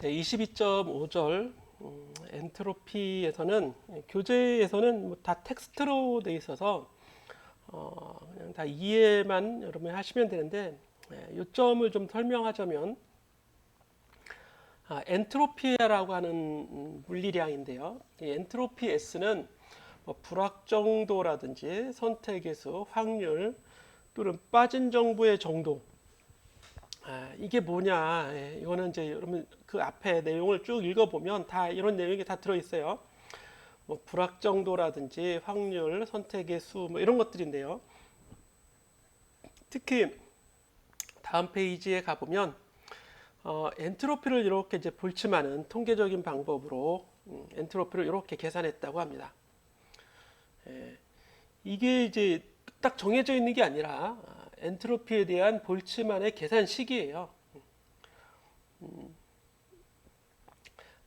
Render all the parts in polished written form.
네, 22.5절 엔트로피에서는 교재에서는 뭐다 텍스트로 돼 있어서 그냥 다 이해만 여러분이 하시면 되는데 요점을 좀 설명하자면 엔트로피라고 하는 물리량인데요. 이 엔트로피 S는 뭐 불확정도라든지 선택의 수, 확률 또는 빠진 정보의 정도 이게 뭐냐? 이거는 이제 여러분 그 앞에 내용을 쭉 읽어보면 다 이런 내용이 다 들어있어요. 뭐 불확정도라든지 확률, 선택의 수, 뭐 이런 것들인데요. 특히 다음 페이지에 가보면 엔트로피를 이렇게 이제 볼침하는 통계적인 방법으로 엔트로피를 이렇게 계산했다고 합니다. 이게 이제 딱 정해져 있는 게 아니라 엔트로피에 대한 볼츠만의 계산식이에요.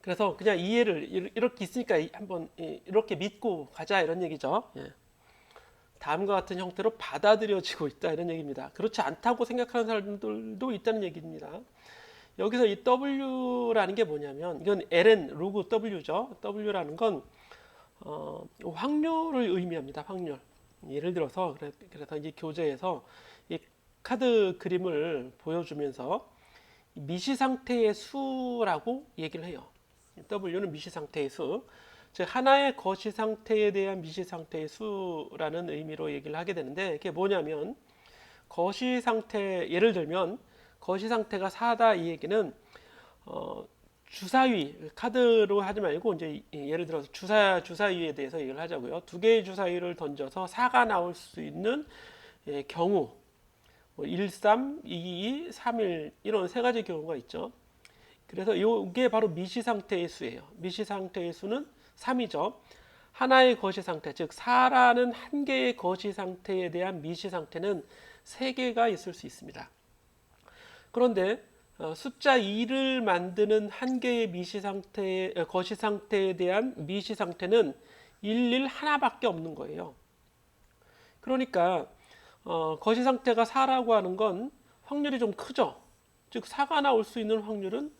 그래서 그냥 이해를 이렇게 있으니까 한번 이렇게 믿고 가자 이런 얘기죠. 다음과 같은 형태로 받아들여지고 있다 이런 얘기입니다. 그렇지 않다고 생각하는 사람들도 있다는 얘기입니다. 여기서 이 W라는 게 뭐냐면 이건 ln 로그 W죠. W라는 건 확률을 의미합니다. 확률. 예를 들어서 그래서 이제 교재에서 이 카드 그림을 보여주면서 미시 상태의 수라고 얘기를 해요. W는 미시 상태의 수, 즉 하나의 거시 상태에 대한 미시 상태의 수라는 의미로 얘기를 하게 되는데 이게 뭐냐면 거시 상태 예를 들면 거시 상태가 4다 이 얘기는 주사위 카드로 하지 말고 이제 예를 들어서 주사위에 대해서 얘기를 하자고요. 두 개의 주사위를 던져서 4가 나올 수 있는 경우 뭐 1, 3, 2, 2, 3, 1 이런 세 가지 경우가 있죠. 그래서 이게 바로 미시 상태의 수예요. 미시 상태의 수는 3이죠. 하나의 거시 상태, 즉 4라는 한 개의 거시 상태에 대한 미시 상태는 3개가 있을 수 있습니다. 그런데 숫자 2를 만드는 한 개의 미시 상태, 거시 상태에 대한 미시 상태는 1, 1 하나밖에 없는 거예요. 그러니까 거시 상태가 4라고 하는 건 확률이 좀 크죠. 즉 4가 나올 수 있는 확률은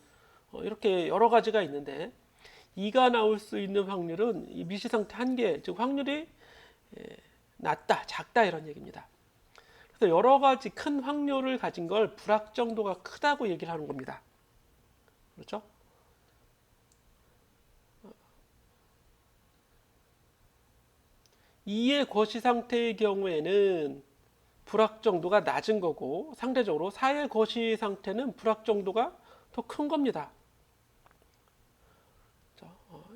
이렇게 여러 가지가 있는데 2가 나올 수 있는 확률은 이 미시 상태 한 개, 즉 확률이 낮다, 작다 이런 얘기입니다. 그래서 여러 가지 큰 확률을 가진 걸 불확정도가 크다고 얘기를 하는 겁니다. 그렇죠? 2의 거시 상태의 경우에는 불확정도가 낮은 거고 상대적으로 4의 거시 상태는 불확정도가 더 큰 겁니다.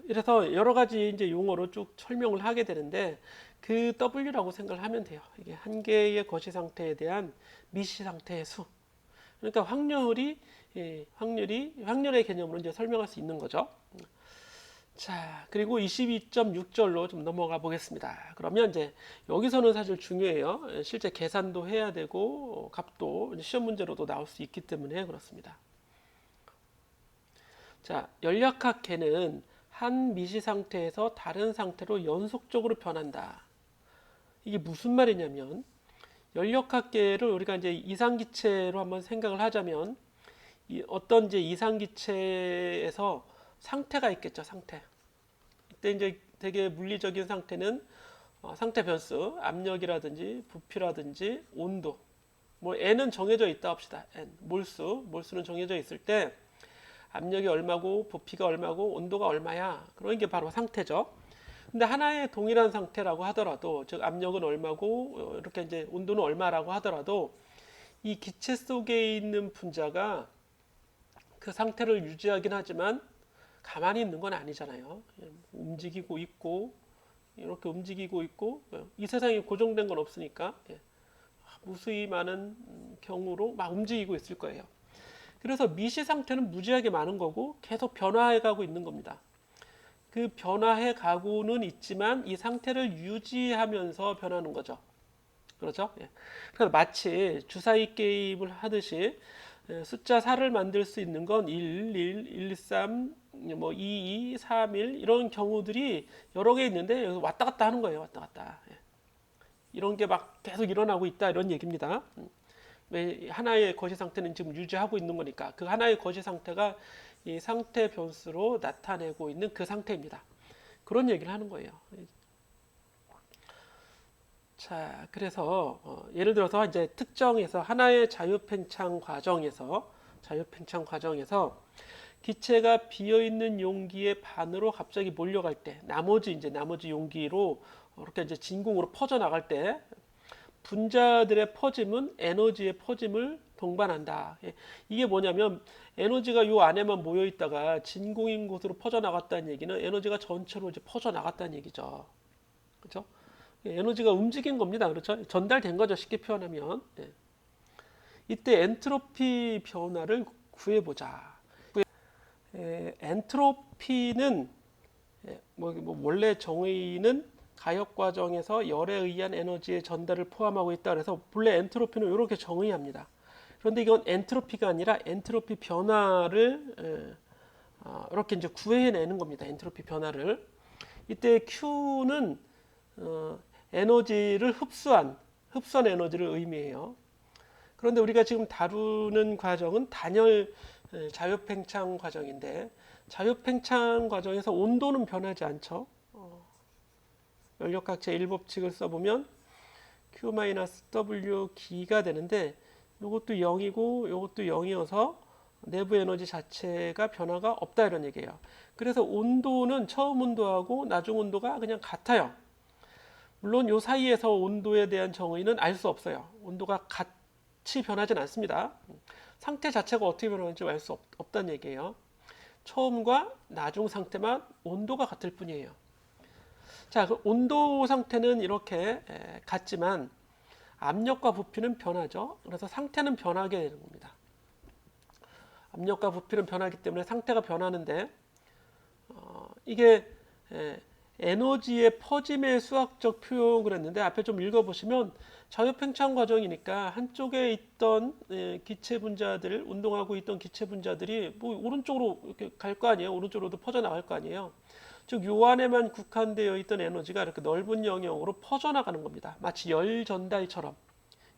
이래서 여러 가지 이제 용어로 쭉 설명을 하게 되는데 그 W라고 생각을 하면 돼요. 이게 한 개의 거시 상태에 대한 미시 상태의 수. 그러니까 확률의 개념으로 이제 설명할 수 있는 거죠. 자, 그리고 22.6절로 좀 넘어가 보겠습니다. 그러면 이제 여기서는 사실 중요해요. 실제 계산도 해야 되고 값도 시험 문제로도 나올 수 있기 때문에 그렇습니다. 자, 연락학계는 한 미시 상태에서 다른 상태로 연속적으로 변한다. 이게 무슨 말이냐면 연력학계를 우리가 이제 이상기체로 한번 생각을 하자면 어떤 이제 이상기체에서 상태가 있겠죠. 상태. 이때 이제 되게 물리적인 상태는 상태 변수, 압력이라든지 부피라든지 온도. 뭐 n은 정해져 있다 합시다. n 몰수는 정해져 있을 때 압력이 얼마고 부피가 얼마고 온도가 얼마야. 그런 게 바로 상태죠. 근데 하나의 동일한 상태라고 하더라도 즉 압력은 얼마고 이렇게 이제 온도는 얼마라고 하더라도 이 기체 속에 있는 분자가 그 상태를 유지하긴 하지만 가만히 있는 건 아니잖아요. 움직이고 있고 이렇게 움직이고 있고 이 세상에 고정된 건 없으니까 무수히 많은 경우로 막 움직이고 있을 거예요. 그래서 미시 상태는 무지하게 많은 거고 계속 변화해 가고 있는 겁니다. 그 변화해 가고는 있지만 이 상태를 유지하면서 변하는 거죠. 그렇죠? 그래서 마치 주사위 게임을 하듯이 숫자 4를 만들 수 있는 건 1, 1, 1, 3, 뭐 2, 2, 3, 1 이런 경우들이 여러 개 있는데 왔다 갔다 하는 거예요. 왔다 갔다. 이런 게 막 계속 일어나고 있다 이런 얘기입니다. 왜 하나의 거시 상태는 지금 유지하고 있는 거니까 그 하나의 거시 상태가 이 상태 변수로 나타내고 있는 그 상태입니다. 그런 얘기를 하는 거예요. 자, 그래서 예를 들어서 이제 특정에서 하나의 자유팽창 과정에서 기체가 비어 있는 용기의 반으로 갑자기 몰려갈 때, 나머지 용기로 이렇게 이제 진공으로 퍼져 나갈 때, 분자들의 퍼짐은 에너지의 퍼짐을 동반한다. 이게 뭐냐면 에너지가 요 안에만 모여 있다가 진공인 곳으로 퍼져 나갔다는 얘기는 에너지가 전체로 이제 퍼져 나갔다는 얘기죠. 그렇죠? 에너지가 움직인 겁니다. 그렇죠? 전달된 거죠. 쉽게 표현하면. 이때 엔트로피 변화를 구해보자. 엔트로피는 원래 정의는 가역 과정에서 열에 의한 에너지의 전달을 포함하고 있다. 그래서 본래 엔트로피는 이렇게 정의합니다. 그런데 이건 엔트로피가 아니라 엔트로피 변화를 이렇게 이제 구해내는 겁니다. 엔트로피 변화를. 이때 Q는 에너지를 흡수한 에너지를 의미해요. 그런데 우리가 지금 다루는 과정은 단열 자유팽창 과정인데 자유팽창 과정에서 온도는 변하지 않죠. 연력학체 1법칙을 써보면 Q-WG가 되는데 이것도 0이고 이것도 0이어서 내부 에너지 자체가 변화가 없다 이런 얘기예요. 그래서 온도는 처음 온도하고 나중 온도가 그냥 같아요. 물론 이 사이에서 온도에 대한 정의는 알 수 없어요. 온도가 같이 변하진 않습니다. 상태 자체가 어떻게 변하는지 알 수 없다는 얘기예요. 처음과 나중 상태만 온도가 같을 뿐이에요. 자, 그 온도 상태는 이렇게 같지만 압력과 부피는 변하죠. 그래서 상태는 변하게 되는 겁니다. 압력과 부피는 변하기 때문에 상태가 변하는데 이게 에너지의 퍼짐의 수학적 표현을 했는데 앞에 좀 읽어보시면 자유팽창 과정이니까 한쪽에 있던 기체 분자들 운동하고 있던 기체 분자들이 뭐 오른쪽으로 이렇게 갈 거 아니에요. 오른쪽으로도 퍼져 나갈 거 아니에요. 즉 요 안에만 국한되어 있던 에너지가 이렇게 넓은 영역으로 퍼져 나가는 겁니다. 마치 열 전달처럼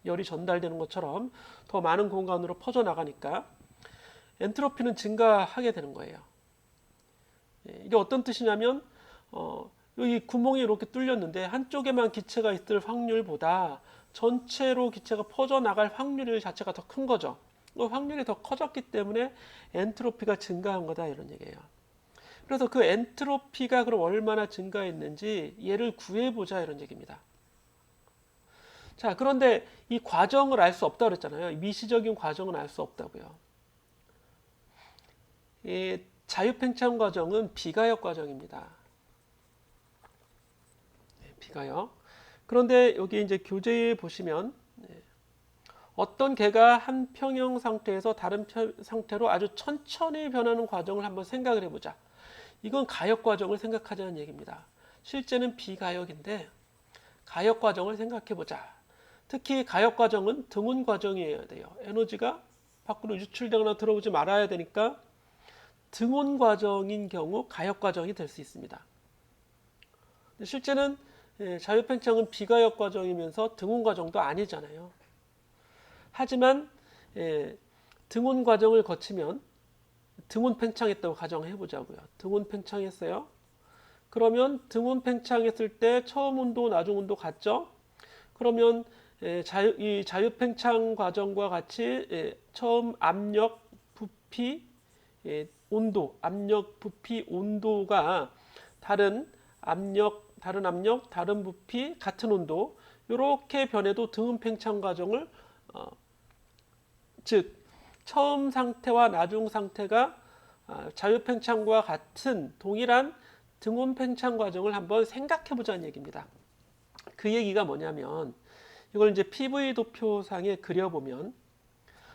열이 전달되는 것처럼 더 많은 공간으로 퍼져 나가니까 엔트로피는 증가하게 되는 거예요. 이게 어떤 뜻이냐면 여기 구멍이 이렇게 뚫렸는데 한쪽에만 기체가 있을 확률보다 전체로 기체가 퍼져 나갈 확률 자체가 더 큰 거죠. 확률이 더 커졌기 때문에 엔트로피가 증가한 거다 이런 얘기예요. 그래서 그 엔트로피가 그럼 얼마나 증가했는지 얘를 구해보자 이런 얘기입니다. 자, 그런데 이 과정을 알 수 없다고 그랬잖아요. 미시적인 과정은 알 수 없다고요. 이 자유팽창 과정은 비가역 과정입니다. 비가역. 그런데 여기 이제 교재에 보시면 어떤 개가 한 평형 상태에서 다른 상태로 아주 천천히 변하는 과정을 한번 생각을 해보자. 이건 가역 과정을 생각하자는 얘기입니다. 실제는 비가역인데 가역 과정을 생각해보자. 특히 가역 과정은 등운 과정이어야 돼요. 에너지가 밖으로 유출되거나 들어오지 말아야 되니까 등운 과정인 경우 가역 과정이 될 수 있습니다. 실제는 자유팽창은 비가역 과정이면서 등운 과정도 아니잖아요. 하지만 등운 과정을 거치면 등운 팽창했다고 가정해 보자고요. 등운 팽창했어요. 그러면 등운 팽창했을 때 처음 온도, 나중 온도 같죠? 그러면 이 자유팽창 과정과 같이 처음 압력, 부피, 온도, 압력, 부피, 온도가 다른 압력, 다른 부피, 같은 온도 이렇게 변해도 등운 팽창 과정을 즉 처음 상태와 나중 상태가 자유팽창과 같은 동일한 등운 팽창 과정을 한번 생각해 보자는 얘기입니다. 그 얘기가 뭐냐면 이걸 이제 PV 도표상에 그려보면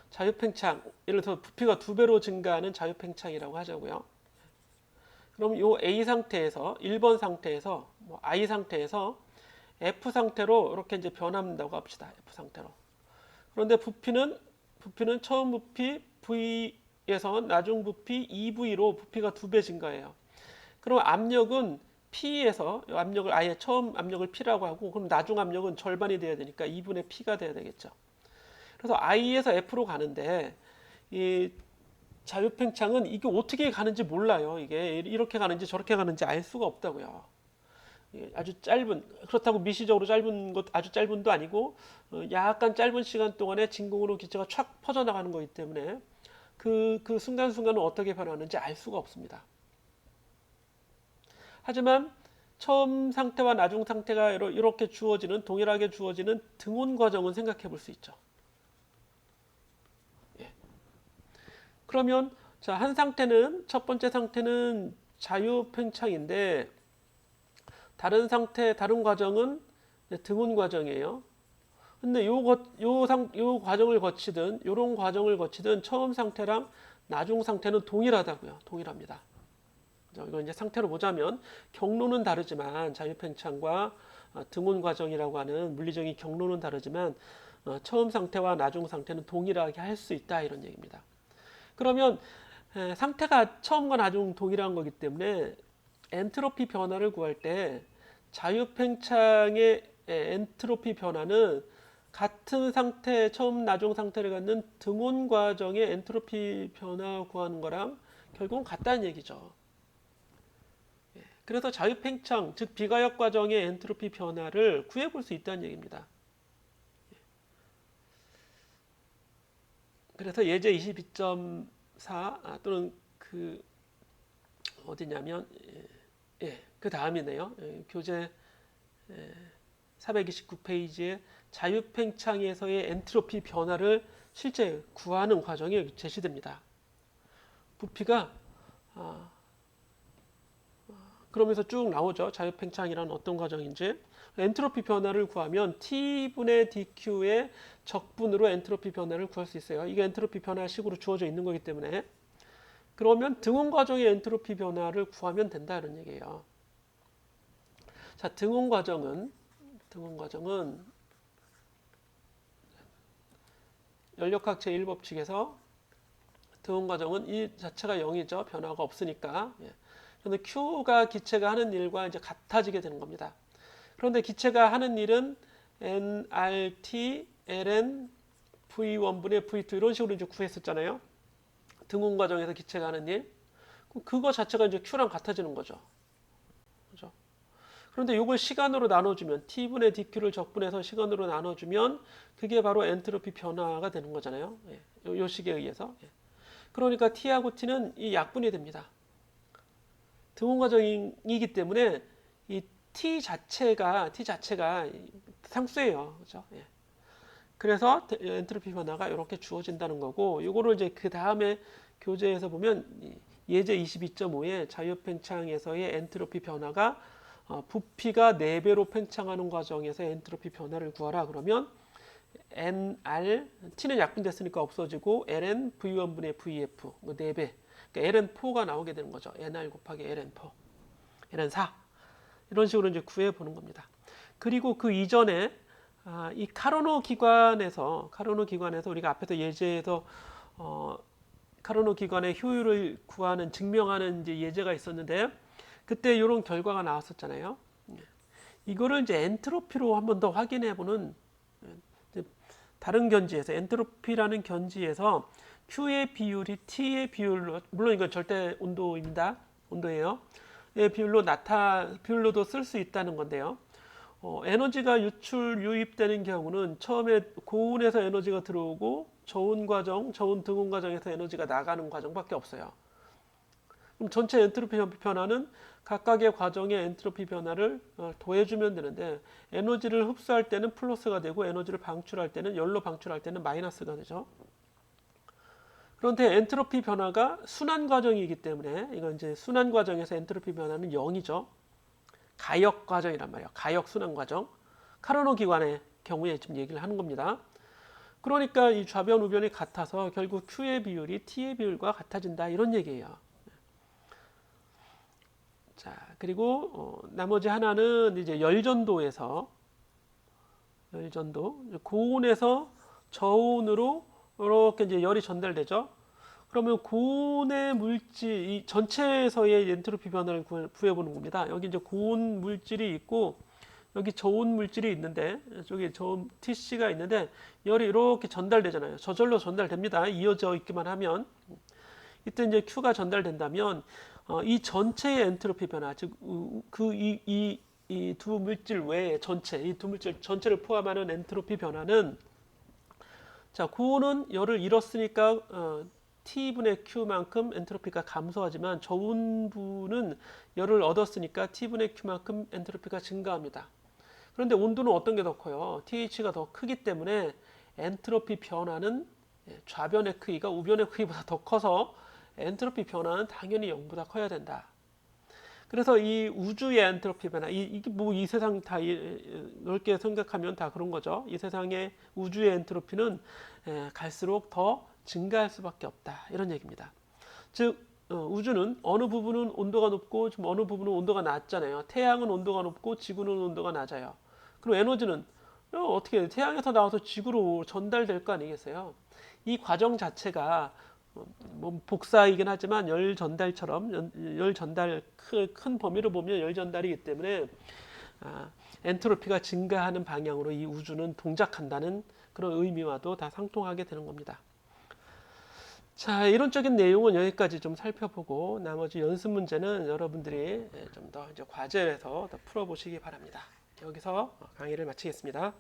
자유팽창, 예를 들어서 부피가 2배로 증가하는 자유팽창이라고 하자고요. 그럼 이 A 상태에서 1번 상태에서 I 상태에서 F 상태로 이렇게 이제 변한다고 합시다. F 상태로. 그런데 부피는 처음 부피 V에서 나중 부피 2V로 부피가 2배 증가해요. 그럼 압력은 P에서 압력을 아예 처음 압력을 P라고 하고 그럼 나중 압력은 절반이 돼야 되니까 2분의 P가 돼야 되겠죠. 그래서 I에서 F로 가는데 이 자유팽창은 이게 어떻게 가는지 몰라요. 이게 이렇게 가는지 저렇게 가는지 알 수가 없다고요. 아주 짧은, 그렇다고 미시적으로 짧은 것, 아주 짧은도 아니고 약간 짧은 시간 동안에 진공으로 기체가 촥 퍼져나가는 거기 때문에 그 순간순간은 어떻게 변하는지 알 수가 없습니다. 하지만 처음 상태와 나중 상태가 이렇게 주어지는, 동일하게 주어지는 등온 과정은 생각해 볼 수 있죠. 예. 그러면 자, 한 상태는, 첫 번째 상태는 자유팽창인데 다른 상태, 다른 과정은 등온 과정이에요. 근데 요 과정을 거치든, 요런 과정을 거치든 처음 상태랑 나중 상태는 동일하다고요. 동일합니다. 이거 이제 상태로 보자면 경로는 다르지만 자유팽창과 등온 과정이라고 하는 물리적인 경로는 다르지만 처음 상태와 나중 상태는 동일하게 할 수 있다 이런 얘기입니다. 그러면 상태가 처음과 나중 동일한 거기 때문에 엔트로피 변화를 구할 때 자유팽창의 엔트로피 변화는 같은 상태, 처음 나중 상태를 갖는 등온 과정의 엔트로피 변화 구하는 거랑 결국은 같다는 얘기죠. 그래서 자유팽창, 즉 비가역 과정의 엔트로피 변화를 구해볼 수 있다는 얘기입니다. 그래서 예제 22.4 또는 그 어디냐면 그 다음이네요. 교재 429페이지에 자유팽창에서의 엔트로피 변화를 실제 구하는 과정이 제시됩니다. 부피가 그러면서 쭉 나오죠. 자유팽창이란 어떤 과정인지. 엔트로피 변화를 구하면 T분의 dQ의 적분으로 엔트로피 변화를 구할 수 있어요. 이게 엔트로피 변화식으로 주어져 있는 거기 때문에. 그러면 등온 과정의 엔트로피 변화를 구하면 된다 이런 얘기예요. 자, 등온 과정은 연력학 제1법칙에서 등온 과정은 이 자체가 0이죠. 변화가 없으니까. 그런데 Q가 기체가 하는 일과 이제 같아지게 되는 겁니다. 그런데 기체가 하는 일은 nRT ln V1분의 V2 이런 식으로 이제 구했었잖아요. 등온 과정에서 기체가 하는 일. 그거 자체가 이제 Q랑 같아지는 거죠. 그죠? 그런데 이걸 시간으로 나눠주면 T분의 dQ를 적분해서 시간으로 나눠주면 그게 바로 엔트로피 변화가 되는 거잖아요. 요 식에 의해서. 그러니까 T하고 T는 이 약분이 됩니다. 등온 과정이기 때문에 이 T 자체가 상수예요. 그렇죠? 그래서 엔트로피 변화가 이렇게 주어진다는 거고, 이거를 이제 그 다음에 교재에서 보면 예제 22.5에 자유팽창에서의 엔트로피 변화가 부피가 4배로 팽창하는 과정에서 엔트로피 변화를 구하라 그러면 NR, T는 약분됐으니까 없어지고 ln V1분의 VF 4배, 그러니까 ln4가 나오게 되는 거죠. NR 곱하기 ln4, ln4 이런 식으로 이제 구해보는 겁니다. 그리고 그 이전에 이 카르노 기관에서 우리가 앞에서 예제에서 카르노 기관의 효율을 구하는 증명하는 이제 예제가 있었는데 그때 이런 결과가 나왔었잖아요. 이거를 이제 엔트로피로 한 번 더 확인해보는 다른 견지에서 엔트로피라는 견지에서 Q의 비율이 T의 비율로, 물론 이건 절대 온도입니다. 온도예요. 비율로도 쓸 수 있다는 건데요. 에너지가 유입되는 경우는 처음에 고온에서 에너지가 들어오고 저온 등온 과정에서 에너지가 나가는 과정밖에 없어요. 그럼 전체 엔트로피 변화는 각각의 과정의 엔트로피 변화를 더해주면 되는데 에너지를 흡수할 때는 플러스가 되고 에너지를 방출할 때는 열로 방출할 때는 마이너스가 되죠. 그런데 엔트로피 변화가 순환 과정이기 때문에 이건 이제 순환 과정에서 엔트로피 변화는 0이죠. 가역 과정이란 말이에요. 가역 순환 과정. 카르노 기관의 경우에 지금 얘기를 하는 겁니다. 그러니까 이 좌변 우변이 같아서 결국 Q의 비율이 T의 비율과 같아진다 이런 얘기예요. 자, 그리고 나머지 하나는 이제 열전도 고온에서 저온으로 이렇게 이제 열이 전달되죠. 그러면 고온의 물질 이 전체에서의 엔트로피 변화를 구해보는 겁니다. 여기 이제 고온 물질이 있고 여기 저온 물질이 있는데 저기 저온 TC가 있는데 열이 이렇게 전달되잖아요. 저절로 전달됩니다. 이어져 있기만 하면 이때 이제 Q가 전달된다면 이 전체의 엔트로피 변화, 즉 그 이 두 물질 외에 전체 이 두 물질 전체를 포함하는 엔트로피 변화는 자, 고온은 열을 잃었으니까 T분의 Q만큼 엔트로피가 감소하지만 저온부는 열을 얻었으니까 T분의 Q만큼 엔트로피가 증가합니다. 그런데 온도는 어떤 게 더 커요? TH가 더 크기 때문에 엔트로피 변화는 좌변의 크기가 우변의 크기보다 더 커서 엔트로피 변화는 당연히 0보다 커야 된다. 그래서 이 우주의 엔트로피 변화, 이게 뭐 이 세상 다 넓게 생각하면 다 그런 거죠. 이 세상의 우주의 엔트로피는 갈수록 더 증가할 수밖에 없다. 이런 얘기입니다. 즉 우주는 어느 부분은 온도가 높고 좀 어느 부분은 온도가 낮잖아요. 태양은 온도가 높고 지구는 온도가 낮아요. 그럼 에너지는 어떻게 태양에서 나와서 지구로 전달될 거 아니겠어요? 이 과정 자체가 뭐 복사이긴 하지만 열 전달처럼 열 전달 큰 범위로 보면 열 전달이기 때문에 엔트로피가 증가하는 방향으로 이 우주는 동작한다는 그런 의미와도 다 상통하게 되는 겁니다. 자, 이론적인 내용은 여기까지 좀 살펴보고 나머지 연습 문제는 여러분들이 좀 더 이제 과제에서 더 풀어보시기 바랍니다. 여기서 강의를 마치겠습니다.